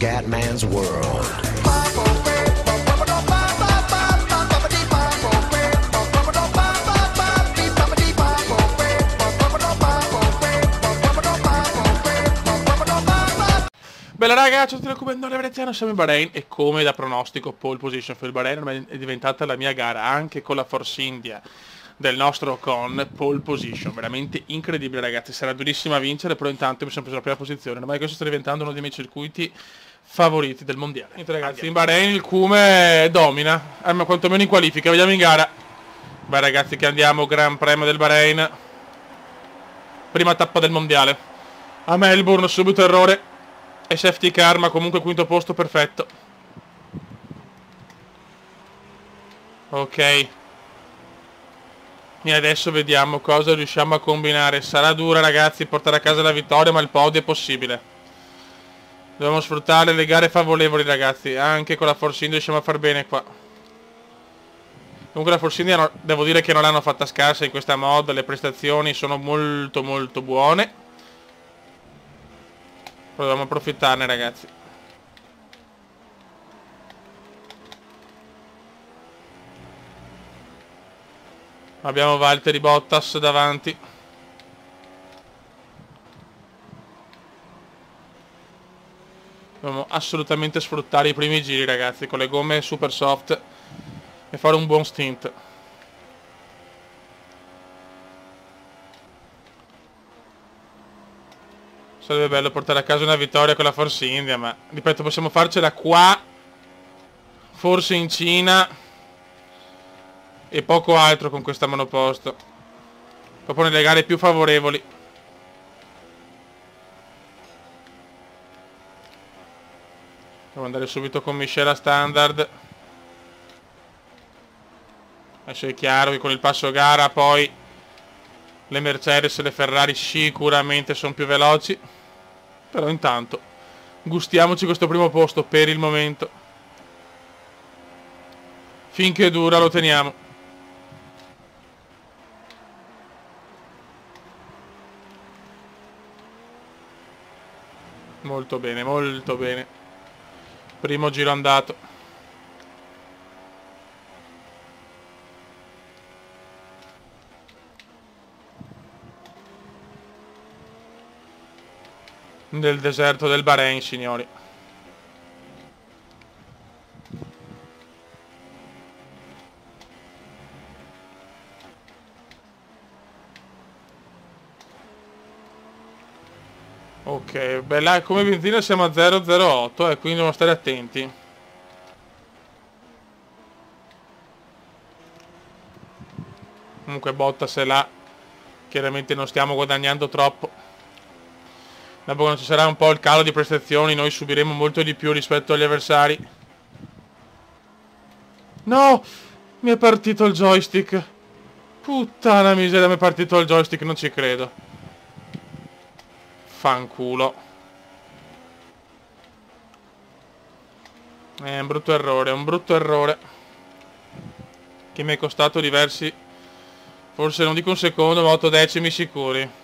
Scatman's World. Bella ragazzi, tutti come non Veneziano, siamo in Bahrain e come da pronostico pole position per il Bahrain ormai è diventata la mia gara, anche con la Force India del nostro Ocon, pole position, veramente incredibile ragazzi, sarà durissima a vincere, però intanto mi sono preso la prima posizione, ormai questo sta diventando uno dei miei circuiti favoriti del mondiale. Niente ragazzi, in Bahrain il Cume domina, ma quantomeno in qualifica, vediamo in gara. Beh ragazzi che andiamo, Gran Premio del Bahrain, prima tappa del mondiale, a Melbourne subito errore. E safety car, ma comunque quinto posto perfetto. Ok. E adesso vediamo cosa riusciamo a combinare. Sarà dura ragazzi portare a casa la vittoria, ma il podio è possibile. Dobbiamo sfruttare le gare favorevoli ragazzi. Anche con la Force India riusciamo a far bene qua. Comunque la Force India devo dire che non l'hanno fatta scarsa in questa mod. Le prestazioni sono molto molto buone. Dobbiamo approfittarne ragazzi. Abbiamo Valtteri Bottas davanti. Dobbiamo assolutamente sfruttare i primi giri ragazzi con le gomme super soft e fare un buon stint. Sarebbe bello portare a casa una vittoria con la Force India, ma ripeto, possiamo farcela qua, forse in Cina e poco altro con questa monoposto. Proprio nelle gare più favorevoli. Devo andare subito con Michela Standard. Adesso è chiaro che con il passo gara poi le Mercedes e le Ferrari sicuramente sono più veloci. Però intanto gustiamoci questo primo posto per il momento. Finché dura lo teniamo. Molto bene, molto bene. Primo giro andato. Nel deserto del Bahrain, signori. Ok, bella, come benzina siamo a 0,08 e quindi dobbiamo stare attenti. Comunque Bottas è là. Chiaramente non stiamo guadagnando troppo. Dopo quando ci sarà un po' il calo di prestazioni noi subiremo molto di più rispetto agli avversari. No! Mi è partito il joystick. Puttana miseria, mi è partito il joystick, non ci credo. Fanculo. È un brutto errore, un brutto errore. Che mi è costato diversi... Forse non dico un secondo, ma 8 decimi sicuri.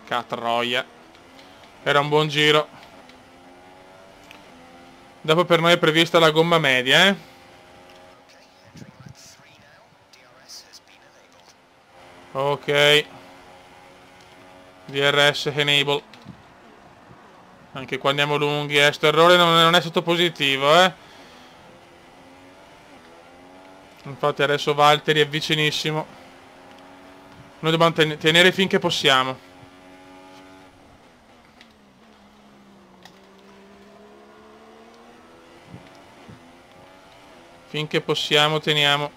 Catroia. Era un buon giro. Dopo per noi è prevista la gomma media, Ok. DRS enable. Anche qua andiamo lunghi, sto errore non è stato positivo, Infatti adesso Valtteri è vicinissimo. Noi dobbiamo tenere finché possiamo. Finché possiamo teniamo.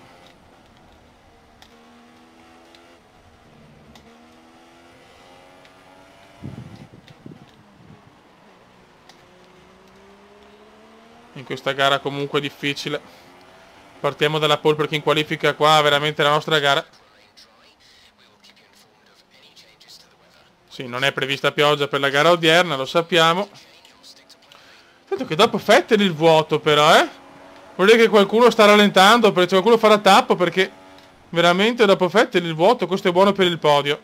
In questa gara comunque difficile. Partiamo dalla pole perché in qualifica qua veramente la nostra gara. Sì, non è prevista pioggia per la gara odierna, lo sappiamo. Tanto che dopo Vettel il vuoto però, Vuol dire che qualcuno sta rallentando, perché qualcuno farà tappo, perché veramente dopo Vettel il vuoto, questo è buono per il podio.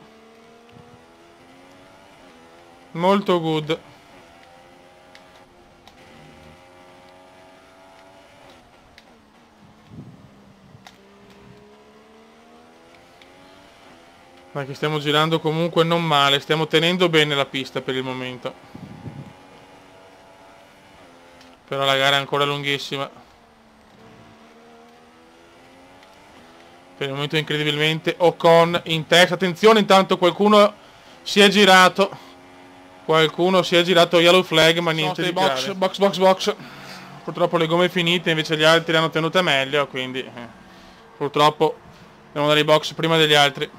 Molto good. Ma che stiamo girando comunque non male. Stiamo tenendo bene la pista per il momento. Però la gara è ancora lunghissima. Per il momento incredibilmente Ocon in testa. Attenzione, intanto qualcuno si è girato. Qualcuno si è girato yellow flag, ma niente di grave. Box. Purtroppo le gomme finite, invece gli altri le hanno tenute meglio, quindi purtroppo devono andare ai box prima degli altri.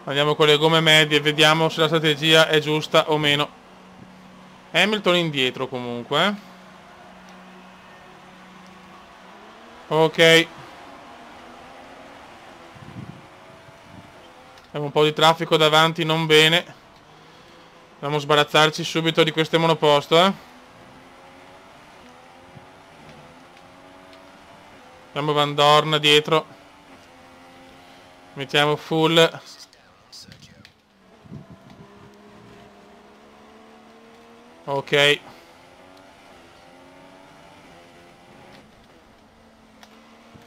Andiamo con le gomme medie e vediamo se la strategia è giusta o meno. Hamilton indietro comunque. Ok. Abbiamo un po' di traffico davanti, non bene. Dobbiamo sbarazzarci subito di queste monoposto, Abbiamo Van Dorn dietro. Mettiamo full. Ok.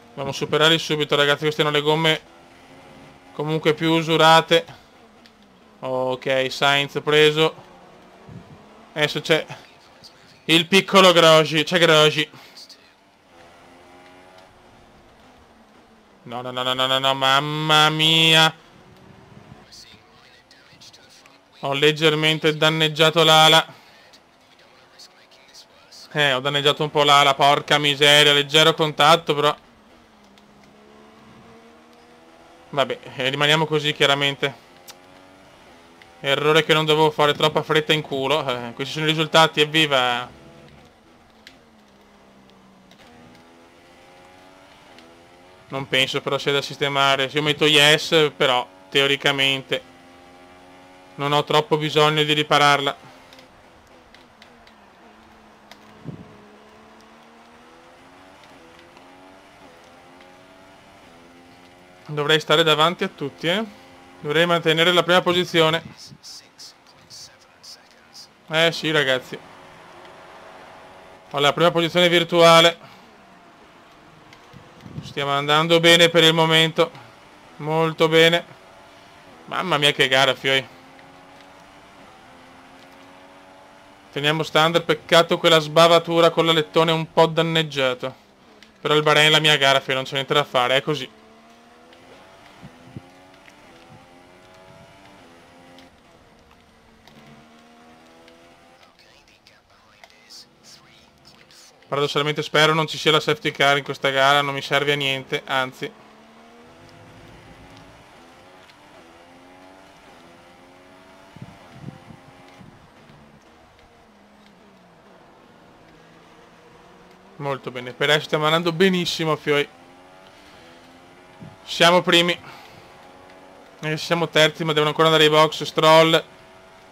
Dobbiamo superarli subito, ragazzi. Queste sono le gomme comunque più usurate. Ok, Sainz preso. Adesso c'è il piccolo Grosjean. C'è Grosjean. No, mamma mia. Ho leggermente danneggiato l'ala. Ho danneggiato un po' l'ala, porca miseria. Leggero contatto, però. Vabbè, rimaniamo così chiaramente. Errore che non dovevo fare, troppa fretta in culo. Questi sono i risultati, evviva. Non penso però sia da sistemare. Se io metto yes, però teoricamente non ho troppo bisogno di ripararla. Dovrei stare davanti a tutti, Dovrei mantenere la prima posizione. Sì, ragazzi. Ho la prima posizione virtuale. Stiamo andando bene per il momento. Molto bene. Mamma mia che gara, fioi. Teniamo standard, peccato quella sbavatura con l'alettone un po' danneggiato. Però il Bahrain è la mia gara, fioi, non c'è niente da fare, è così. Paradossalmente spero non ci sia la safety car in questa gara, non mi serve a niente, anzi. Molto bene, per adesso stiamo andando benissimo, fioi. Siamo primi. Siamo terzi, ma devono ancora andare ai box. Stroll,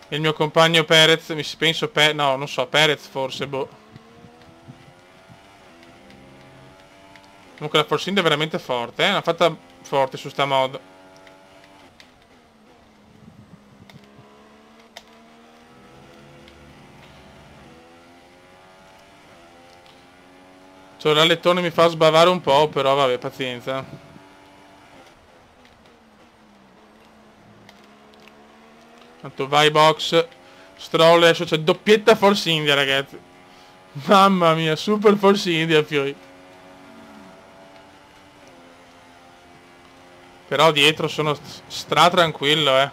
il mio compagno Perez, penso no, non so, Perez forse, boh. Comunque la Force India è veramente forte, L'ha fatta forte su sta mod. Cioè l'alettone mi fa sbavare un po', però vabbè, pazienza. Tanto vai box. Stroll, adesso c'è doppietta Force India, ragazzi. Mamma mia, super Force India, fioi. Però dietro sono stra tranquillo,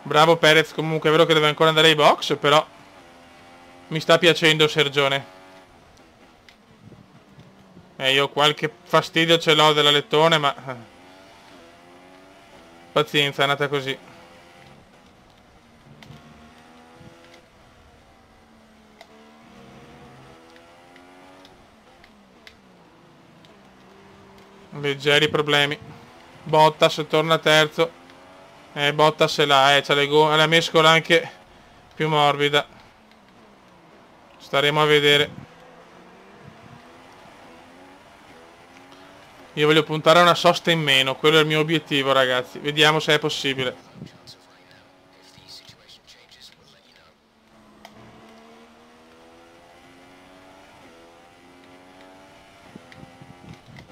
Bravo Perez, comunque è vero che deve ancora andare ai box, però mi sta piacendo Sergione. Io qualche fastidio ce l'ho dell'alettone, ma pazienza, è andata così. Leggeri problemi. Bottas torna terzo. Bottas è là, c'ha la mescola anche più morbida. Staremo a vedere. Io voglio puntare a una sosta in meno, quello è il mio obiettivo, ragazzi. Vediamo se è possibile.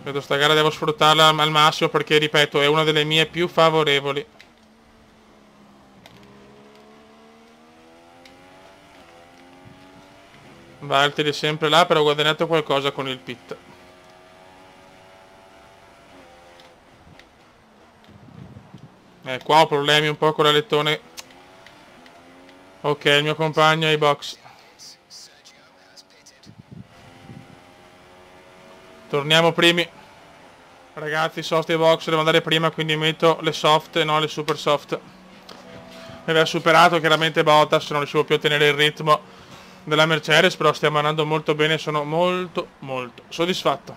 Credo sta gara devo sfruttarla al massimo perché, ripeto, è una delle mie più favorevoli. Valtteri è sempre là, però ho guadagnato qualcosa con il pit. Qua ho problemi un po' con l'alettone. Ok, il mio compagno è ai box. Torniamo primi. Ragazzi, soft e box devo andare prima, quindi metto le soft e non le super soft. Mi aveva superato chiaramente Bottas, non riuscivo più a tenere il ritmo della Mercedes, però stiamo andando molto bene, sono molto soddisfatto.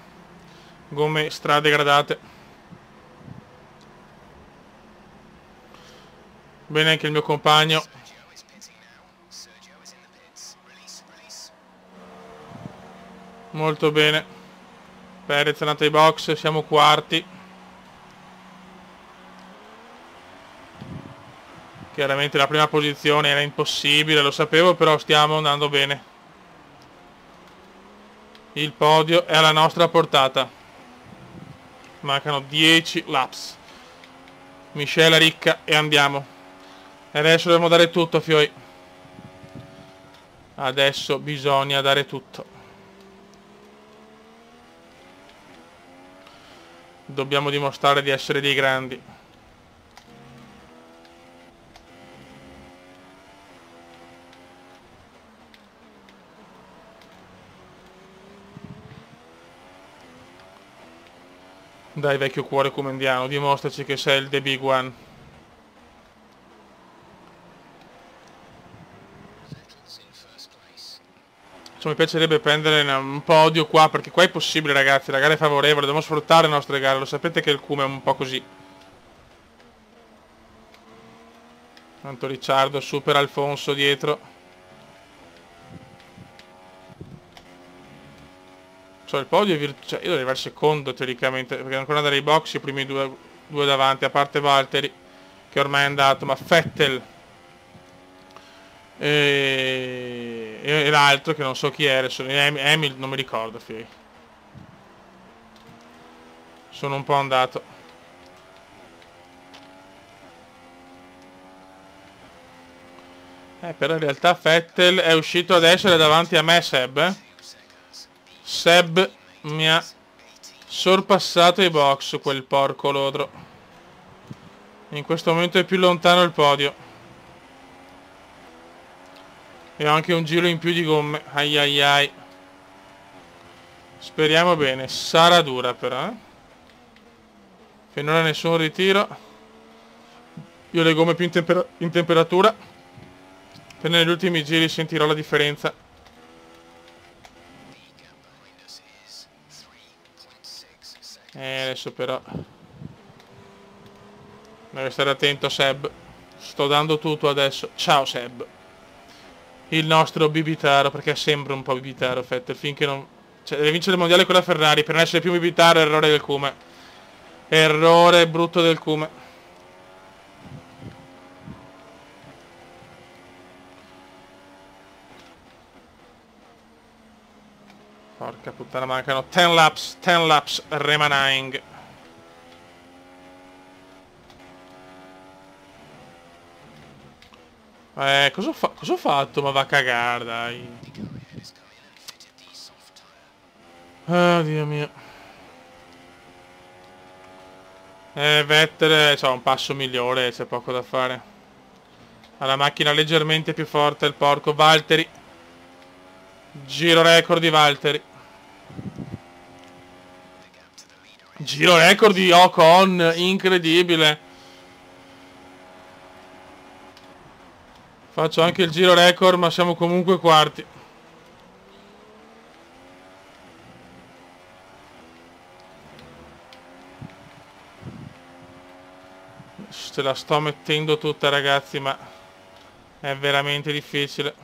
Gomme stradegradate. Bene anche il mio compagno. Molto bene. Perez è andato ai box, siamo quarti. Chiaramente la prima posizione era impossibile, lo sapevo, però stiamo andando bene. Il podio è alla nostra portata. Mancano 10 laps. Miscela ricca e andiamo. E adesso dobbiamo dare tutto, fioi. Adesso bisogna dare tutto. Dobbiamo dimostrare di essere dei grandi. Dai, vecchio cuore comendiano, dimostraci che sei il The Big One. Mi piacerebbe prendere un podio qua, perché qua è possibile, ragazzi, la gara è favorevole, dobbiamo sfruttare le nostre gare, lo sapete che il Cume è un po' così. Tanto Ricciardo supera Alfonso dietro. Il podio è io devo arrivare secondo teoricamente, perché ancora andare ai box, i primi due davanti, a parte Valtteri, che ormai è andato, ma Vettel e l'altro che non so chi era, Emil, non mi ricordo, figli. Sono un po' andato. Però in realtà Vettel è uscito adesso ed è davanti a me Seb. Seb mi ha sorpassato i box, quel porco lodro. In questo momento è più lontano il podio. E ho anche un giro in più di gomme. Ai ai ai. Speriamo bene. Sarà dura però, Finora nessun ritiro. Io le gomme più in temperatura. Per negli ultimi giri sentirò la differenza. Adesso però devi stare attento, Seb. Sto dando tutto adesso. Ciao Seb. Il nostro bibitaro, perché sembra un po' bibitaro Vettel, finché non... deve vincere il mondiale con la Ferrari, per non essere più bibitaro, errore del Cume. Errore brutto del Cume. Porca puttana, mancano 10 laps remaining. Cosa ho fatto? Ma va a cagare, dai. Oh, Dio mio. Vettel c'ha un passo migliore, c'è poco da fare. Ha la macchina leggermente più forte, il porco Valtteri. Giro record di Valtteri. Giro record di Ocon, incredibile. Faccio anche il giro record, ma siamo comunque quarti. Ce la sto mettendo tutta, ragazzi, ma è veramente difficile.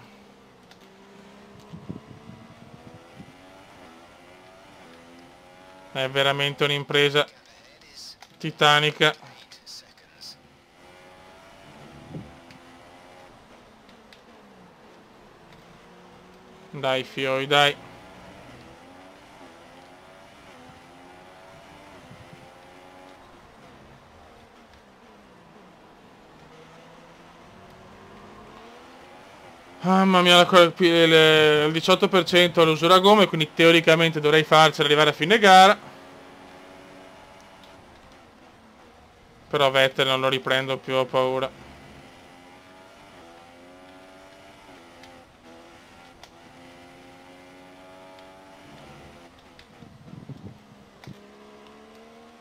È veramente un'impresa titanica. Dai fioi, dai. Mamma mia, il 18% all'usura gomme, quindi teoricamente dovrei farcela arrivare a fine gara. Però Vettel non lo riprendo più, ho paura.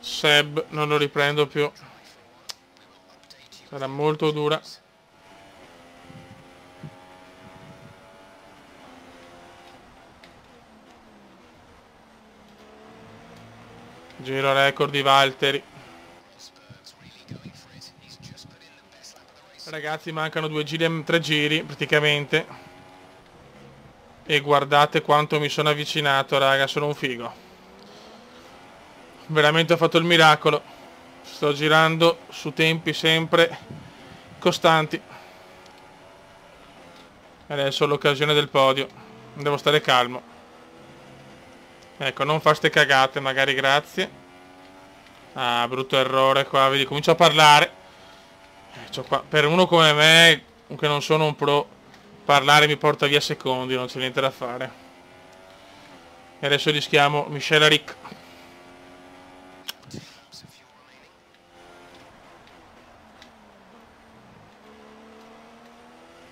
Seb non lo riprendo più. Sarà molto dura. Giro record di Valtteri. Ragazzi, mancano 2 giri e 3 giri praticamente. E guardate quanto mi sono avvicinato, raga, sono un figo. Veramente ho fatto il miracolo. Sto girando su tempi sempre costanti. Adesso ho l'occasione del podio. Devo stare calmo. Ecco, non fa ste cagate, magari, grazie. Ah, brutto errore qua, vedi, comincio a parlare. Qua, per uno come me, che non sono un pro, parlare mi porta via secondi, non c'è niente da fare. E adesso rischiamo Michele Rick.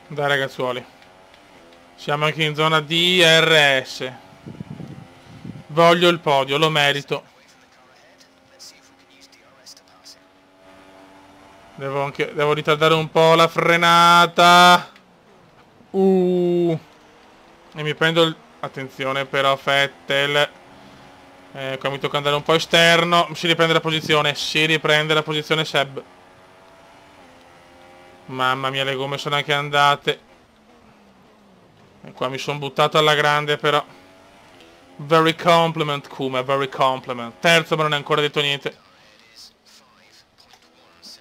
Dai ragazzuoli. Siamo anche in zona DRS. Voglio il podio, lo merito. Devo ritardare un po' la frenata. E mi prendo il... Attenzione però Vettel. Qua mi tocca andare un po' esterno. Si riprende la posizione. Si riprende la posizione Seb. Mamma mia, le gomme sono anche andate. E qua mi sono buttato alla grande però. Very compliment Kuma, very compliment. Terzo ma non è ancora detto niente.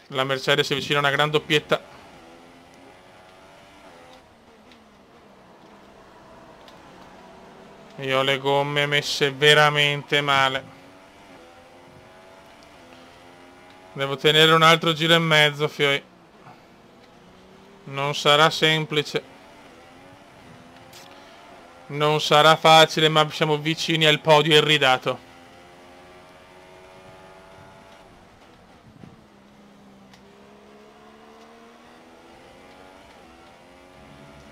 La Mercedes si avvicina a una gran doppietta. Io ho le gomme messe veramente male. Devo tenere un altro giro e mezzo, fioi. Non sarà semplice. Non sarà facile, ma siamo vicini al podio irridato.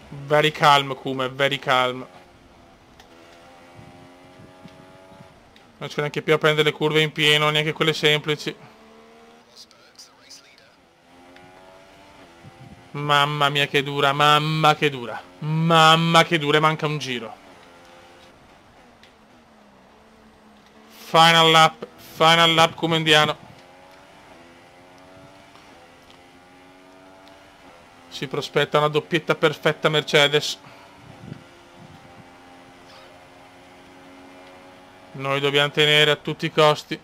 Very calm, Kuma, very calm. Non c'è neanche più a prendere le curve in pieno, neanche quelle semplici. Mamma mia che dura, mamma che dura. Mamma che dura e manca un giro. Final lap come indiano. Si prospetta una doppietta perfetta Mercedes. Noi dobbiamo tenere a tutti i costi.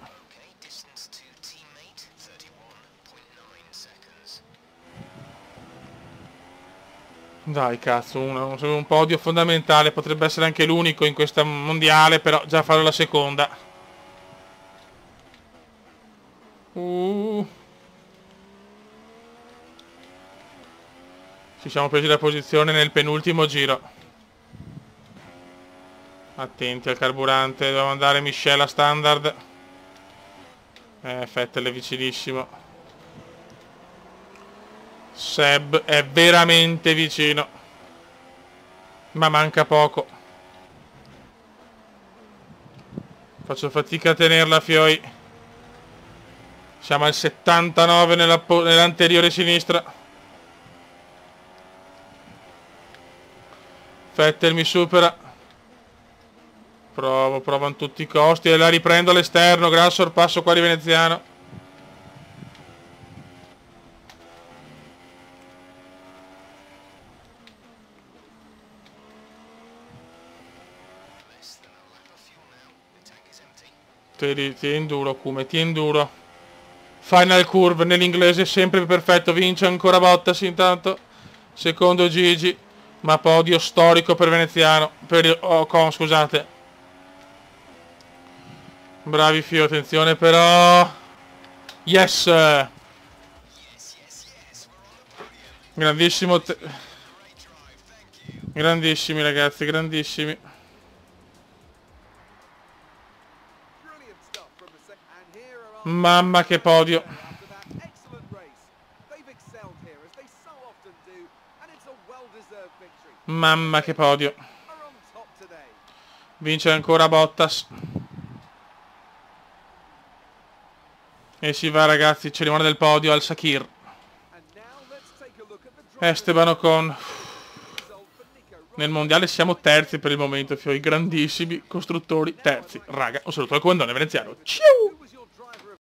Dai cazzo, un podio fondamentale, potrebbe essere anche l'unico in questa mondiale, però già farò la seconda. Ci siamo presi la posizione nel penultimo giro. Attenti al carburante, dobbiamo andare Michele a standard. Vettel è vicinissimo. Seb è veramente vicino. Ma manca poco. Faccio fatica a tenerla, fioi. Siamo al 79 nell'anteriore sinistra. Vettel mi supera. Provo a tutti i costi e la riprendo all'esterno. Gran sorpasso qua di veneziano. Ti induro, Kume, ti induro. Final curve nell'inglese sempre perfetto. Vince ancora Bottas intanto. Secondo Gigi. Ma podio storico per Veneziano. Per Ocon, scusate. Bravi Fio, attenzione però. Yes! Grandissimo. Grandissimi ragazzi, grandissimi. Mamma che podio. Mamma che podio. Vince ancora Bottas. E si va ragazzi, cerimonia del podio al Sakir. Esteban Ocon. Nel mondiale siamo terzi per il momento, i grandissimi costruttori terzi. Raga, un saluto al comandante veneziano. Ciao!